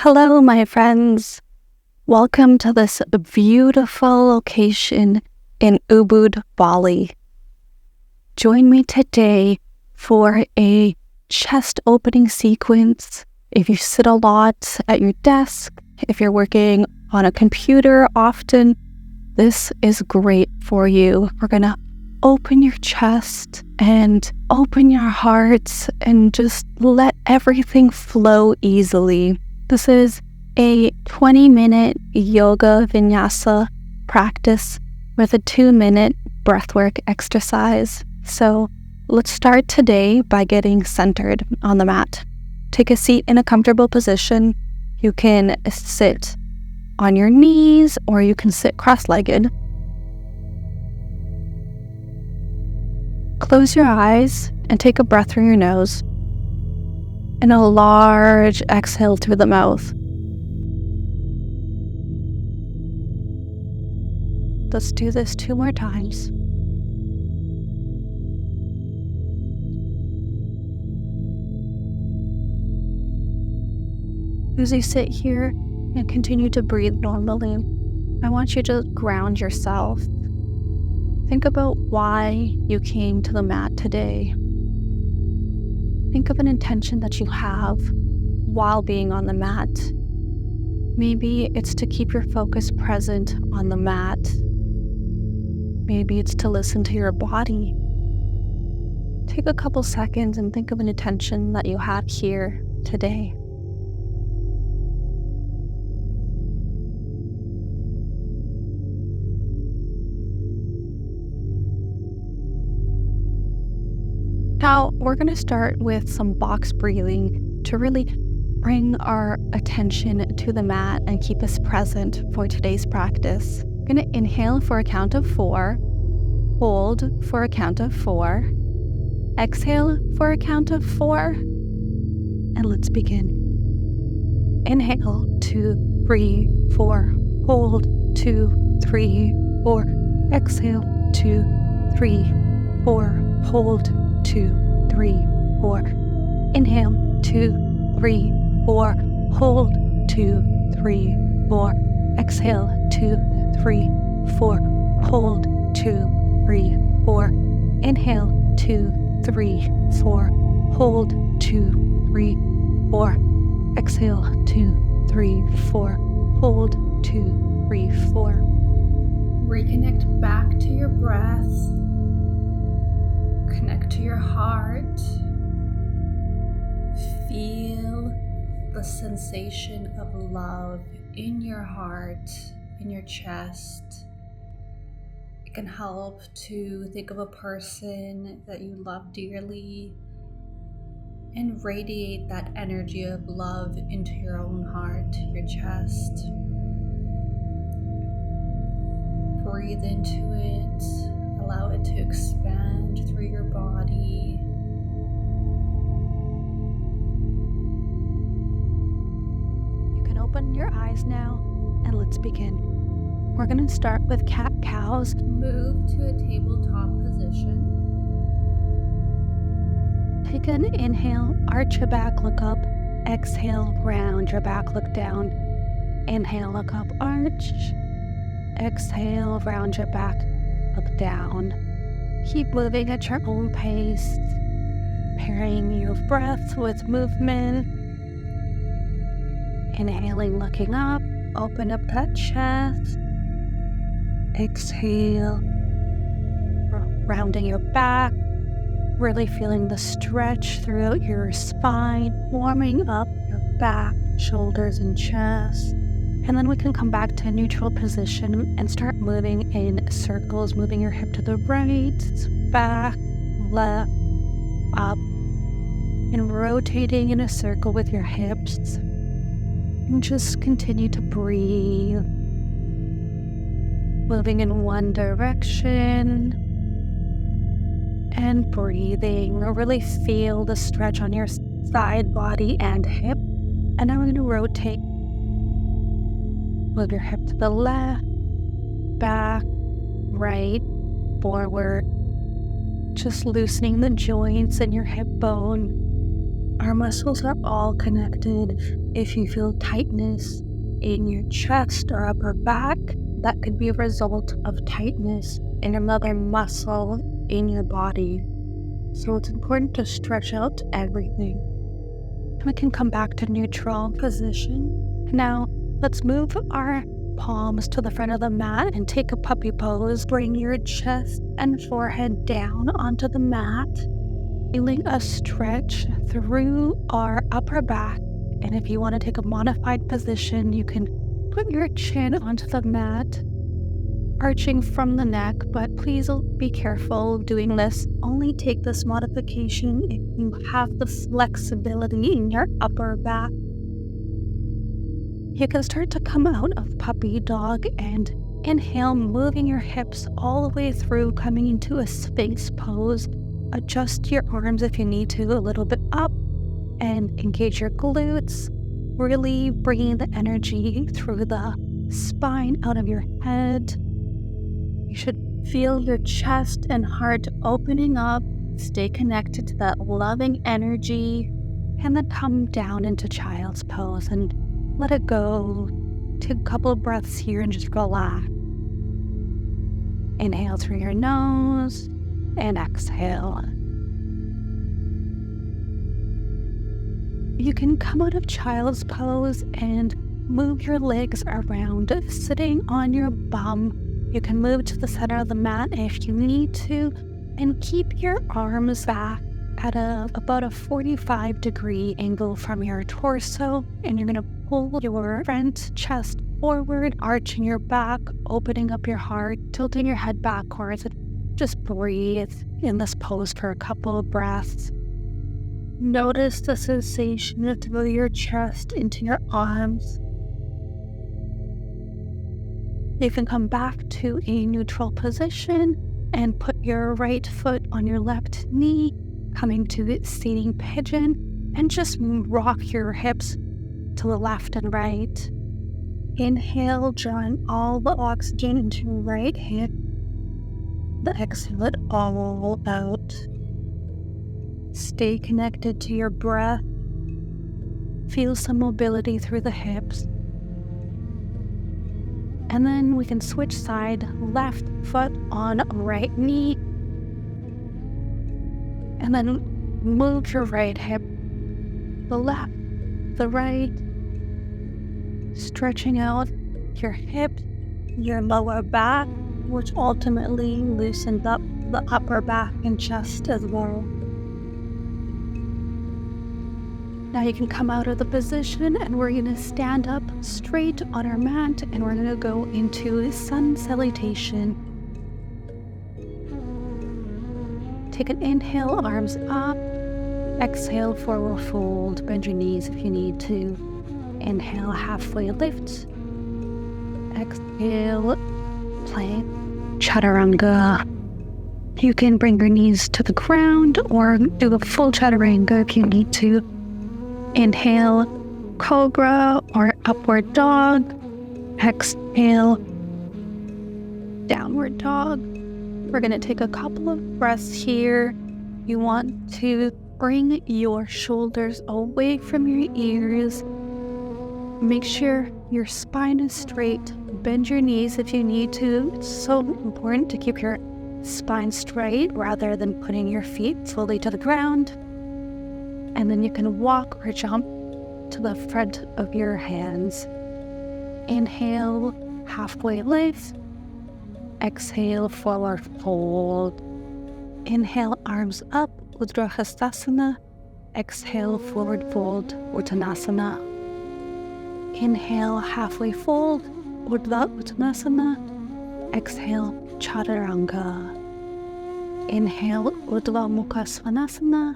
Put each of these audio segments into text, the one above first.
Hello, my friends. Welcome to this beautiful location in Ubud, Bali. Join me today for a chest opening sequence. If you sit a lot at your desk, if you're working on a computer often, this is great for you. We're going to open your chest and open your hearts and just let everything flow easily. This is a 20-minute yoga vinyasa practice with a 2-minute breathwork exercise. So let's start today by getting centered on the mat. Take a seat in a comfortable position. You can sit on your knees or you can sit cross-legged. Close your eyes and take a breath through your nose and a large exhale through the mouth. Let's do this 2 more times. As you sit here and continue to breathe normally, I want you to ground yourself. Think about why you came to the mat today. Think of an intention that you have while being on the mat. Maybe it's to keep your focus present on the mat. Maybe it's to listen to your body. Take a couple seconds and think of an intention that you had here today. Now, we're going to start with some box breathing to really bring our attention to the mat and keep us present for today's practice. We're going to inhale for a count of 4, hold for a count of 4, exhale for a count of 4, and let's begin. Inhale, 2, 3, 4, hold, 2, 3, 4, exhale, 2, 3, 4, hold, 2, 3, 4. Inhale, 2, 3, 4. Hold, 2, 3, 4. Exhale, 2, 3, 4. Hold, 2, 3, 4. Inhale, 2, 3, 4. Hold, 2, 3, 4. Exhale, 2, 3, 4. Hold, 2, 3, 4. Reconnect back to your breath. Connect to your heart. Feel the sensation of love in your heart, in your chest. It can help to think of a person that you love dearly and radiate that energy of love into your own heart, your chest. Breathe into it. Allow it to expand through your body. You can open your eyes now and let's begin. We're going to start with cat-cows. Move to a tabletop position. Take an inhale, arch your back, look up. Exhale, round your back, look down. Inhale, look up, arch. Exhale, round your back, look down. Keep moving at your own pace, pairing your breath with movement. Inhaling, looking up, open up that chest. Exhale, rounding your back, really feeling the stretch throughout your spine, warming up your back, shoulders, and chest. And then we can come back to a neutral position and start moving in circles, moving your hip to the right, back, left, up, and rotating in a circle with your hips. And just continue to breathe. Moving in one direction and breathing. Really feel the stretch on your side, body, and hip. And now we're going to rotate. Move your hip to the left, back, right, forward. Just loosening the joints in your hip bone. Our muscles are all connected. If you feel tightness in your chest or upper back, that could be a result of tightness in another muscle in your body. So it's important to stretch out everything. We can come back to neutral position. Now, let's move our palms to the front of the mat and take a puppy pose. Bring your chest and forehead down onto the mat, feeling a stretch through our upper back. And if you want to take a modified position, you can put your chin onto the mat, arching from the neck, but please be careful doing this. Only take this modification if you have the flexibility in your upper back. You can start to come out of puppy dog and inhale, moving your hips all the way through, coming into a sphinx pose. Adjust your arms if you need to a little bit up and engage your glutes, really bringing the energy through the spine out of your head. You should feel your chest and heart opening up. Stay connected to that loving energy, and then come down into child's pose and let it go. Take a couple of breaths here and just relax. Inhale through your nose and exhale. You can come out of child's pose and move your legs around, sitting on your bum. You can move to the center of the mat if you need to, and keep your arms back at about a 45-degree angle from your torso. And you're going to pull your front chest forward, arching your back, opening up your heart, tilting your head backwards. Just breathe in this pose for a couple of breaths. Notice the sensation through your chest into your arms. You can come back to a neutral position and put your right foot on your left knee, coming to seating pigeon, and just rock your hips to the left and right. Inhale, drawing all the oxygen into your right hip. Exhale it all out. Stay connected to your breath. Feel some mobility through the hips. And then we can switch side, left foot on right knee. And then move your right hip, the left, the right, stretching out your hips, your lower back, which ultimately loosens up the upper back and chest as well. Now you can come out of the position and we're going to stand up straight on our mat and we're going to go into sun salutation. Take an inhale, arms up. Exhale, forward fold. Bend your knees if you need to. Inhale, halfway lift. Exhale, plank, chaturanga. You can bring your knees to the ground or do a full chaturanga if you need to. Inhale, cobra or upward dog. Exhale, downward dog. We're going to take a couple of breaths here. You want to bring your shoulders away from your ears. Make sure your spine is straight. Bend your knees if you need to. It's so important to keep your spine straight rather than putting your feet fully to the ground. And then you can walk or jump to the front of your hands. Inhale, halfway lift. Exhale, forward fold. Inhale, arms up, Urdhva Hastasana. Exhale, forward fold, Uttanasana. Inhale, halfway fold, Urdhva Uttanasana. Exhale, Chaturanga. Inhale, Urdhva Mukha Svanasana.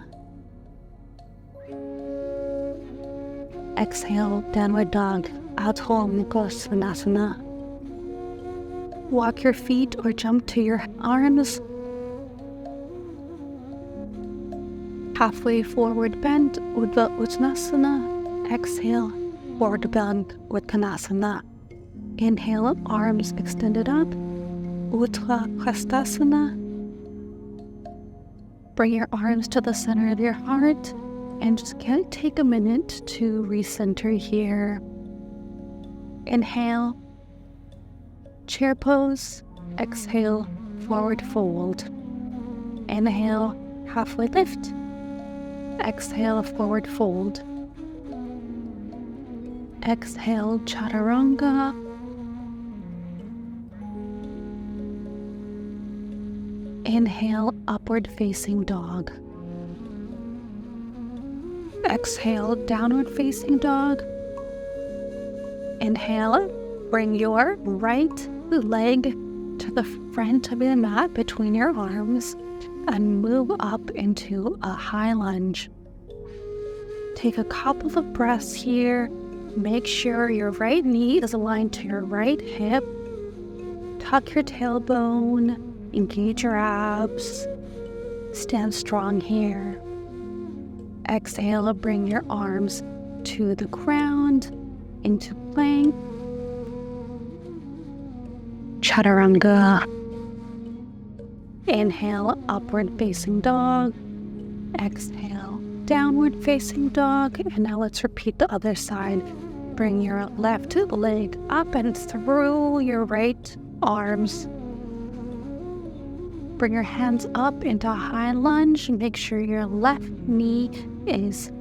Exhale, downward dog, Adho Mukha Svanasana. Walk your feet or jump to your arms. Halfway forward bend, Urdhva Uttanasana. Exhale, forward bend, Uttanasana. Inhale, arms extended up, Urdhva Hastasana. Bring your arms to the center of your heart. And just kind of take a minute to recenter here. Inhale, chair pose. Exhale, forward fold. Inhale, halfway lift. Exhale, forward fold. Exhale, chaturanga. Inhale, upward facing dog. Exhale, downward facing dog. Inhale, bring your right leg to the front of the mat between your arms and move up into a high lunge. Take a couple of breaths here. Make sure your right knee is aligned to your right hip. Tuck your tailbone, engage your abs. Stand strong here. Exhale, bring your arms to the ground, into plank. Chaturanga. Inhale, upward facing dog. Exhale, downward facing dog. And now let's repeat the other side. Bring your left leg up and through your right arms. Bring your hands up into a high lunge. Make sure your left knee is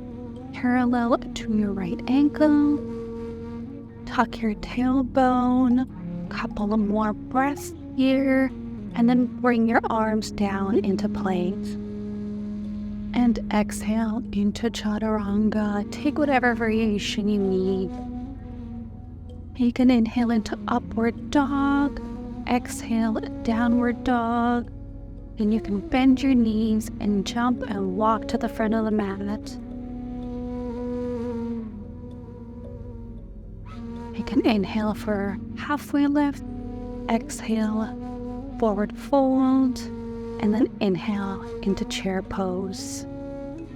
parallel to your right ankle. Tuck your tailbone. Couple of more breaths here. And then bring your arms down into plank. And exhale into chaturanga. Take whatever variation you need. You can inhale into upward dog. Exhale, downward dog. And you can bend your knees and jump and walk to the front of the mat. You can inhale for halfway lift. Exhale, forward fold. And then inhale into chair pose.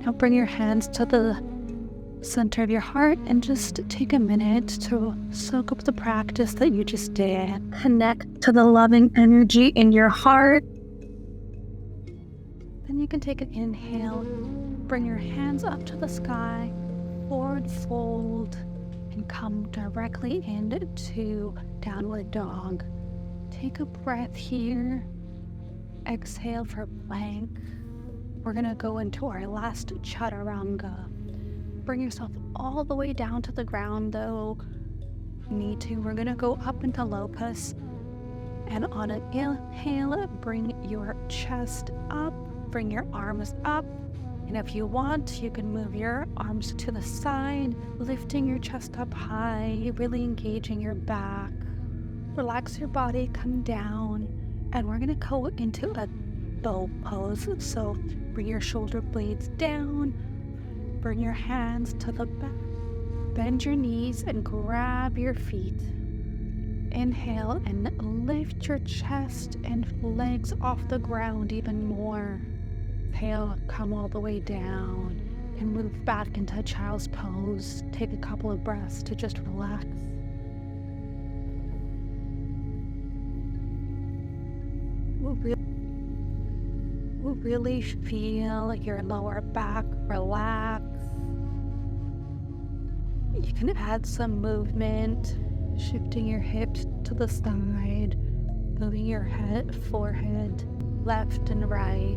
Now bring your hands to the center of your heart and just take a minute to soak up the practice that you just did. Connect to the loving energy in your heart. Then you can take an inhale, bring your hands up to the sky, forward fold, and come directly into downward dog. Take a breath here. Exhale for plank. We're going to go into our last chaturanga. Bring yourself all the way down to the ground though. Need to. We're going to go up into locust. And on an inhale, bring your chest up. Bring your arms up. And if you want, you can move your arms to the side, lifting your chest up high, really engaging your back. Relax your body, come down. And we're going to go into a bow pose. So bring your shoulder blades down. Bring your hands to the back. Bend your knees and grab your feet. Inhale and lift your chest and legs off the ground even more. Exhale, come all the way down and move back into child's pose. Take a couple of breaths to just relax. We'll really feel your lower back relax. You can add some movement, shifting your hips to the side, moving your head, forehead, left and right.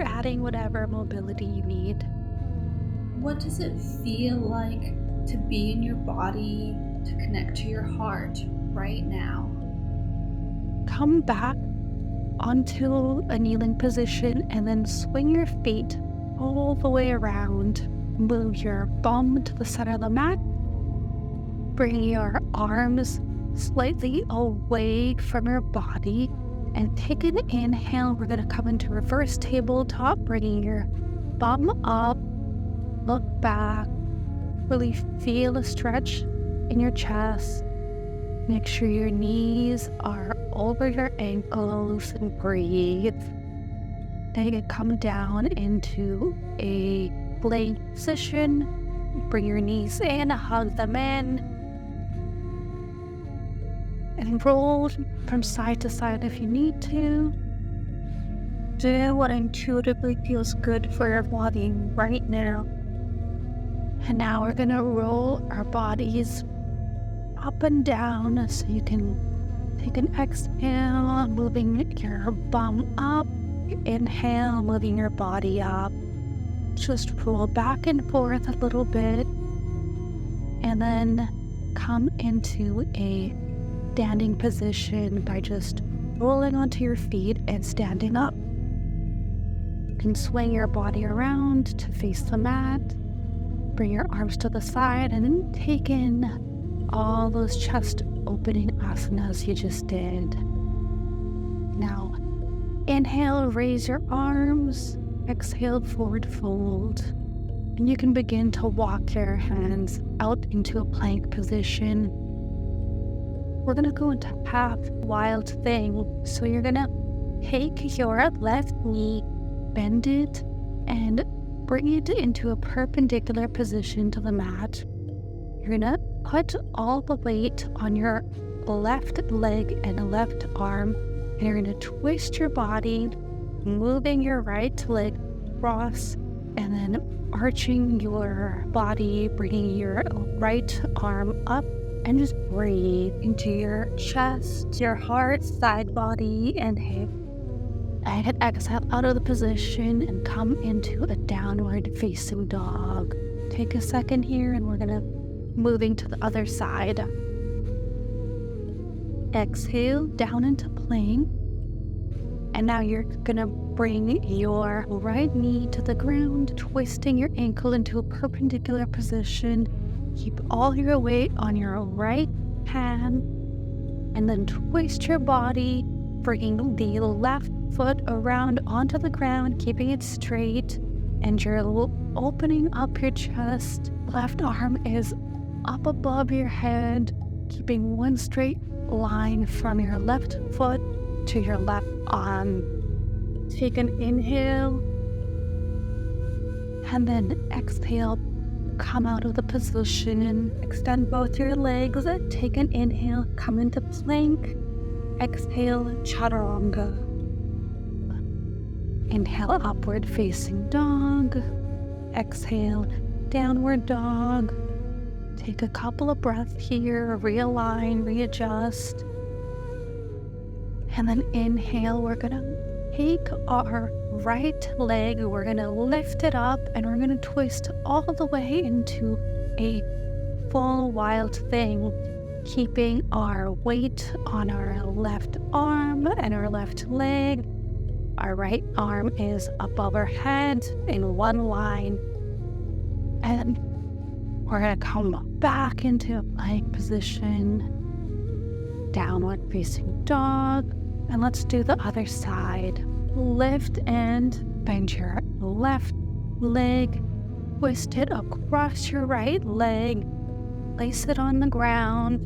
Adding whatever mobility you need. What does it feel like to be in your body, to connect to your heart right now? Come back onto a kneeling position and then swing your feet all the way around. Move your bum to the center of the mat. Bring your arms slightly away from your body and take an inhale. We're going to come into reverse tabletop, bringing your bum up, look back, really feel a stretch in your chest. Make sure your knees are over your ankles and breathe. Then you can come down into a plank position. Bring your knees in, hug them in. And roll from side to side if you need to. Do what intuitively feels good for your body right now. And now we're gonna roll our bodies up and down so you can take an exhale, moving your bum up. Inhale, moving your body up. Just roll back and forth a little bit. And then come into a standing position by just rolling onto your feet and standing up. You can swing your body around to face the mat. Bring your arms to the side and then take in all those chest opening asanas you just did. Now, inhale, raise your arms. Exhale, forward fold. And you can begin to walk your hands out into a plank position. We're going to go into half wild thing. So you're going to take your left knee, bend it, and bring it into a perpendicular position to the mat. You're going to put all the weight on your left leg and left arm, and you're going to twist your body, moving your right leg across, and then arching your body, bringing your right arm up, and just breathe into your chest, your heart, side body, and hip. And exhale out of the position and come into a downward facing dog. Take a second here and we're gonna moving to the other side. Exhale down into plank. And now you're gonna bring your right knee to the ground, twisting your ankle into a perpendicular position. Keep all your weight on your right hand, and then twist your body, bringing the left foot around onto the ground, keeping it straight, and you're opening up your chest. Left arm is up above your head, keeping one straight line from your left foot to your left arm. Take an inhale, and then exhale. Come out of the position, extend both your legs, take an inhale, come into plank, exhale, chaturanga. Inhale, upward facing dog, exhale, downward dog. Take a couple of breaths here, realign, readjust. And then inhale, we're gonna take our right leg, we're gonna lift it up, and we're gonna twist all the way into a full wild thing, keeping our weight on our left arm and our left leg. Our right arm is above our head in one line. And we're gonna come back into a plank position, downward facing dog. And let's do the other side. Lift and bend your left leg, twist it across your right leg, place it on the ground,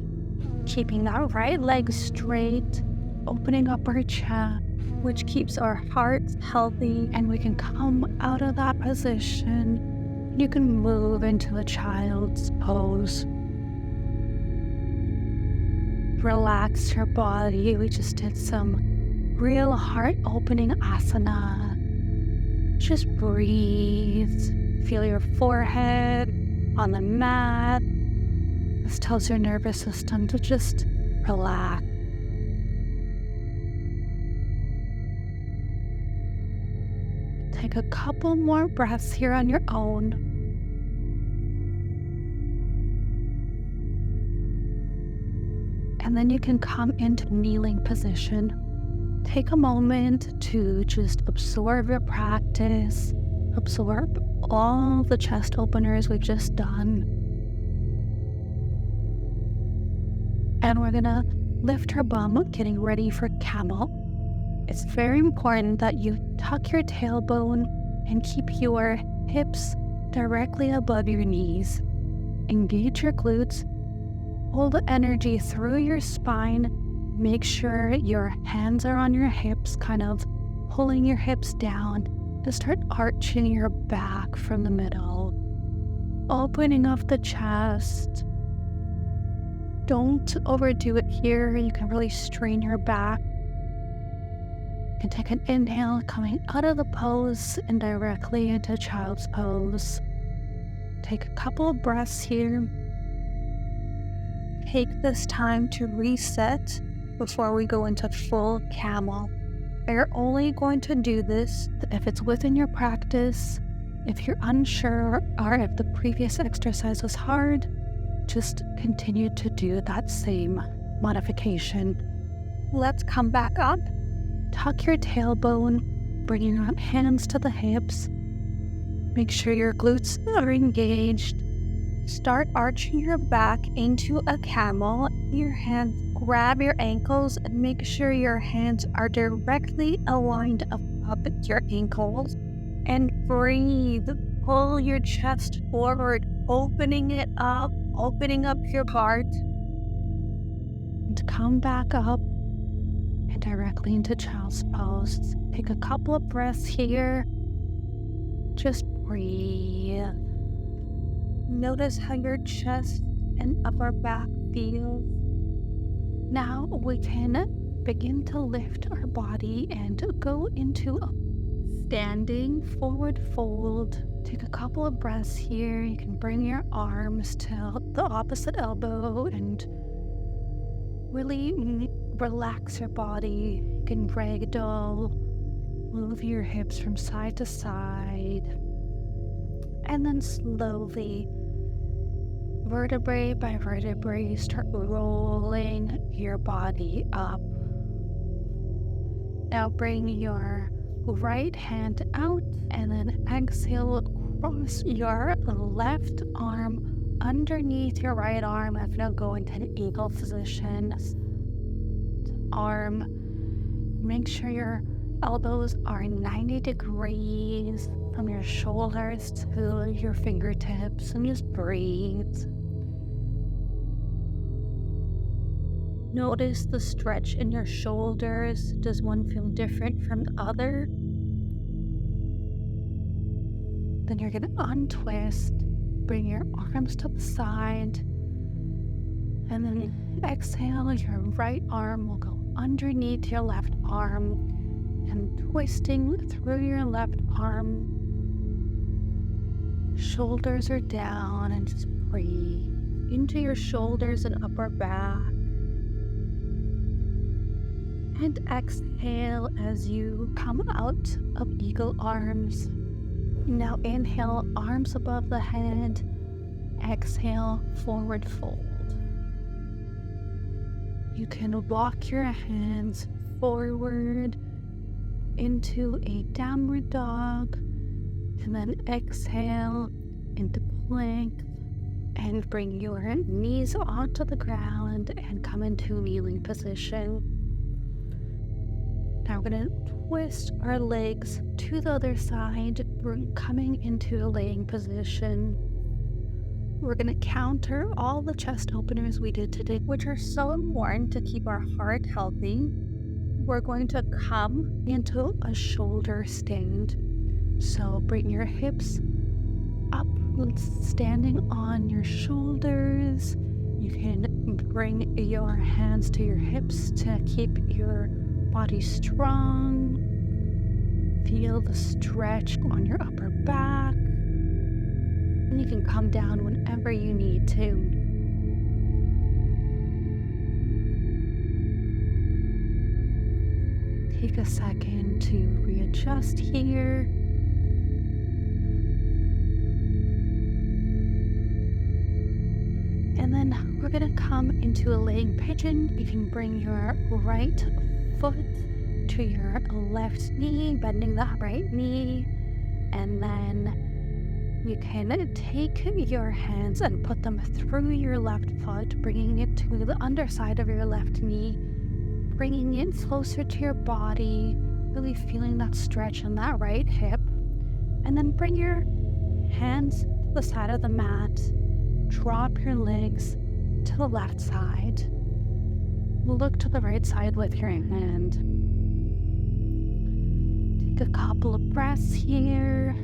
keeping that right leg straight, opening up our chest, which keeps our hearts healthy, and we can come out of that position. You can move into a child's pose. Relax your body. We just did some real heart-opening asana. Just breathe. Feel your forehead on the mat. This tells your nervous system to just relax. Take a couple more breaths here on your own. And then you can come into kneeling position. Take a moment to just absorb your practice, absorb all the chest openers we've just done. And we're gonna lift our bum, getting ready for camel. It's very important that you tuck your tailbone and keep your hips directly above your knees. Engage your glutes. Hold the energy through your spine. Make sure your hands are on your hips, kind of pulling your hips down to start arching your back from the middle. Opening up the chest. Don't overdo it here. You can really strain your back. can take an inhale coming out of the pose and directly into child's pose. Take a couple of breaths here. Take this time to reset before we go into full camel. You're only going to do this if it's within your practice. If you're unsure or if the previous exercise was hard, just continue to do that same modification. Let's come back up. Tuck your tailbone, bring your hands to the hips. Make sure your glutes are engaged. Start arching your back into a camel. Your hands grab your ankles and make sure your hands are directly aligned above your ankles. And breathe. Pull your chest forward, opening up your heart. And come back up and directly into child's pose. Take a couple of breaths here. Just breathe. Notice how your chest and upper back feels. Now we can begin to lift our body and go into a standing forward fold. Take a couple of breaths here. You can bring your arms to the opposite elbow and really relax your body. You can ragdoll, move your hips from side to side, and then slowly, vertebrae by vertebrae, start rolling your body up. Now bring your right hand out and then exhale, cross your left arm underneath your right arm. I'm gonna go into an eagle position. Make sure your elbows are 90 degrees from your shoulders to your fingertips, and just breathe. Notice the stretch in your shoulders. Does one feel different from the other? Then you're going to untwist, bring your arms to the side, and then exhale. Your right arm will go underneath your left arm and twisting through your left arm. Shoulders are down, and just breathe into your shoulders and upper back. And exhale as you come out of eagle arms. Now inhale, arms above the head. Exhale, forward fold. You can walk your hands forward into a downward dog, and then exhale into plank, and bring your knees onto the ground and come into kneeling position. Now we're going to twist our legs to the other side. We're coming into a laying position. We're going to counter all the chest openers we did today, which are so important to keep our heart healthy. We're going to come into a shoulder stand. So bring your hips up, standing on your shoulders. You can bring your hands to your hips to keep your body strong. Feel the stretch on your upper back. And you can come down whenever you need to. Take a second to readjust here. And then we're going to come into a laying pigeon. You can bring your right foot to your left knee, bending the right knee, and then you can take your hands and put them through your left foot, bringing it to the underside of your left knee, bringing it closer to your body, really feeling that stretch in that right hip, and then bring your hands to the side of the mat, drop your legs to the left side. Look to the right side with your hand. Take a couple of breaths here.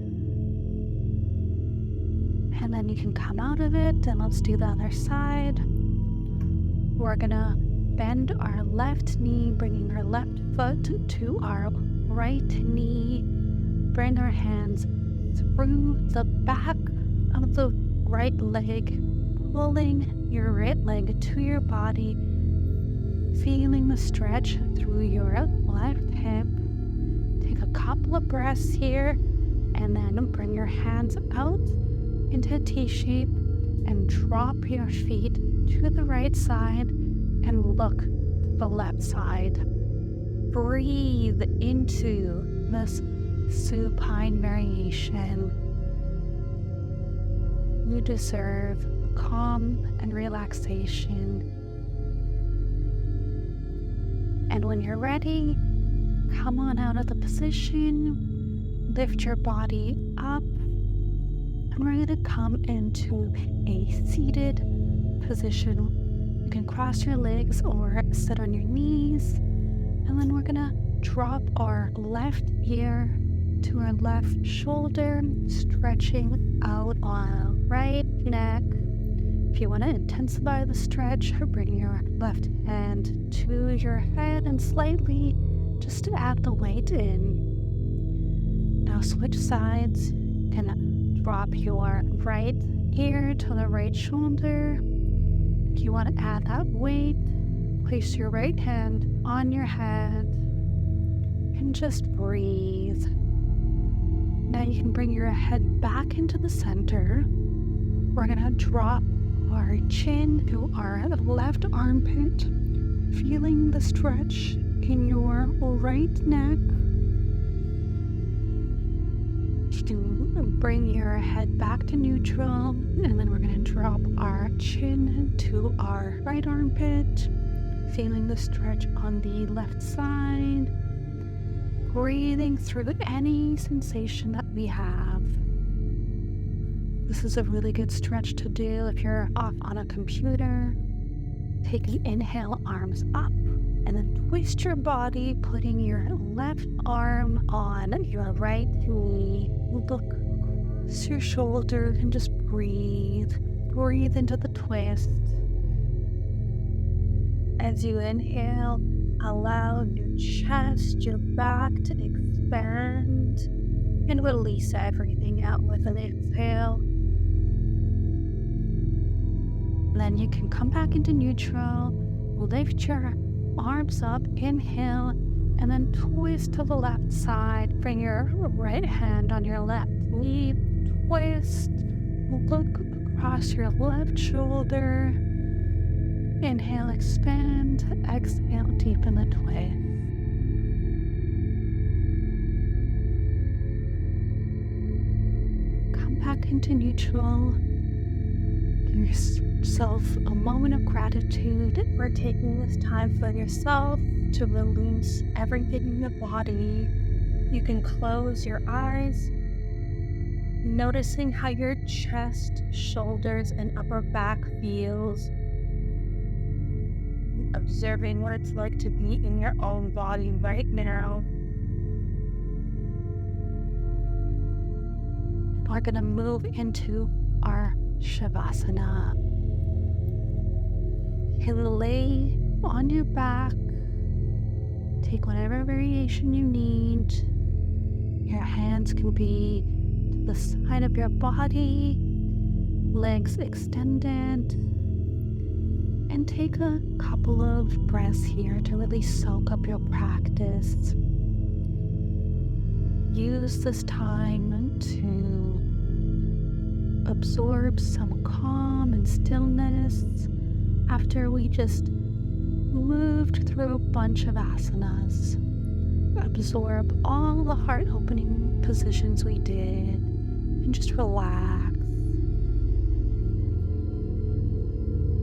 And then you can come out of it, and let's do the other side. We're gonna bend our left knee, bringing our left foot to our right knee. Bring our hands through the back of the right leg, pulling your right leg to your body, feeling the stretch through your left hip. Take a couple of breaths here, and then bring your hands out into a T shape and drop your feet to the right side and look to the left side. Breathe into this supine variation. You deserve calm and relaxation. And when you're ready, come on out of the position, lift your body up, and we're going to come into a seated position. You can cross your legs or sit on your knees, and then we're going to drop our left ear to our left shoulder, stretching out our right neck. If you want to intensify the stretch, bring your left hand to your head and slightly just add the weight in. Now switch sides. You can drop your right ear to the right shoulder. If you want to add that weight, place your right hand on your head and just breathe. Now you can bring your head back into the center. We're going to drop our chin to our left armpit, feeling the stretch in your right neck. You can bring your head back to neutral, and then we're going to drop our chin to our right armpit, feeling the stretch on the left side, breathing through any sensation that we have. This is a really good stretch to do if you're off on a computer. Take an inhale, arms up, and then twist your body, putting your left arm on your right knee. Look across your shoulder and just breathe. Breathe into the twist. As you inhale, allow your chest, your back to expand, and release everything out with an exhale. Then you can come back into neutral, lift your arms up, inhale, and then twist to the left side. Bring your right hand on your left knee, twist, look across your left shoulder. Inhale, expand, exhale, deepen the twist. Come back into neutral. Give yourself a moment of gratitude for taking this time for yourself to release everything in your body. You can close your eyes, noticing how your chest, shoulders, and upper back feels. Observing what it's like to be in your own body right now. We're going to move into our Shavasana. You can lay on your back. Take whatever variation you need. Your hands can be to the side of your body, legs extended. And take a couple of breaths here to really soak up your practice. Use this time to absorb some calm and stillness after we just moved through a bunch of asanas. Absorb all the heart-opening positions we did and just relax.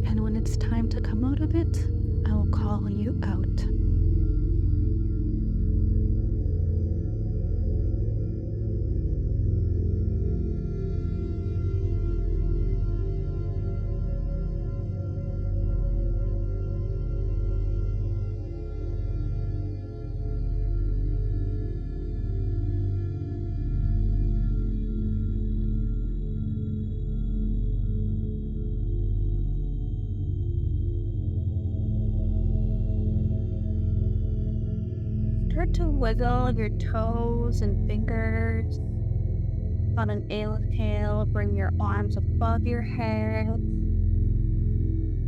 And when it's time to come out of it, I will call you out. start to wiggle your toes and fingers. On an inhale, bring your arms above your head.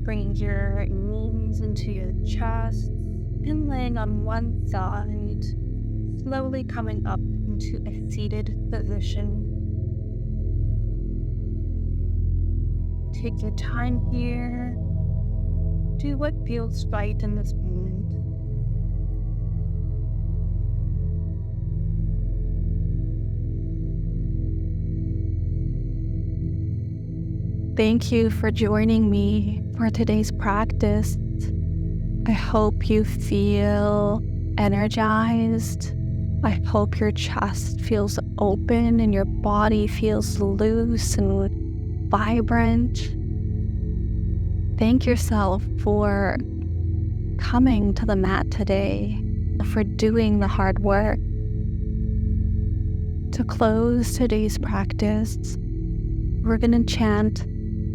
Bring your knees into your chest and laying on one side, slowly coming up into a seated position. Take your time here. Do what feels right in this moment. Thank you for joining me for today's practice. I hope you feel energized. I hope your chest feels open and your body feels loose and vibrant. Thank yourself for coming to the mat today, for doing the hard work. To close today's practice, we're going to chant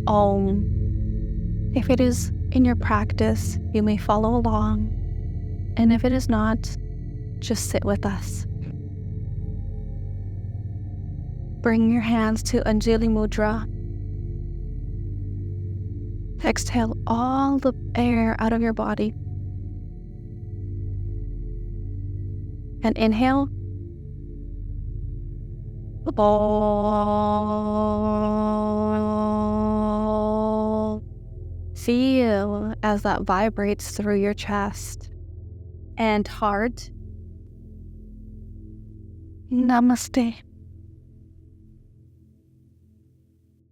Om. If it is in your practice, you may follow along. And if it is not, just sit with us. Bring your hands to Anjali Mudra. Exhale all the air out of your body. And inhale. Feel as that vibrates through your chest and heart. Namaste.